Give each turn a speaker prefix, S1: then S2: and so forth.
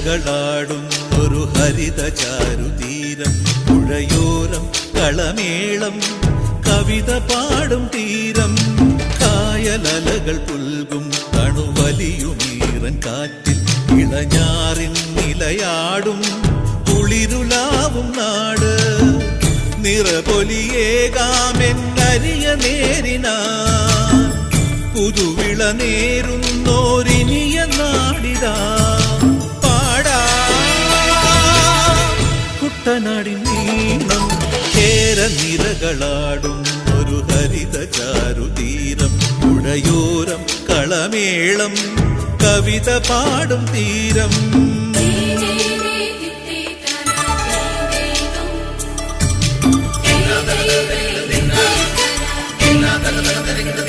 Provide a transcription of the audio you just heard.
S1: നിരകളാടും ഒരു ഹരിത ചാരുതീരം, പുഴയോരം കളമേളം കവിത പാടും തീരം, കായലലകൾ പുൽകും തണുവലിയുമീറൻ കാറ്റിൽ ഇളഞ്ഞാറിൻ നിലയാടും കുളിരുലാവും നാട്, നിറപൊലിയേകാമെന്നരിയ നേരിനാ പുതുവിള നേരുന്നോരിനിയ നാടിതാ പാടാ കുട്ടനാടിൻ നീണം, കേരനിരകളാടും ഒരു ഹരിത ചാരുതീരം, പുഴയോരം കളമേളം കവിത പാടും തീരം.
S2: Thank you.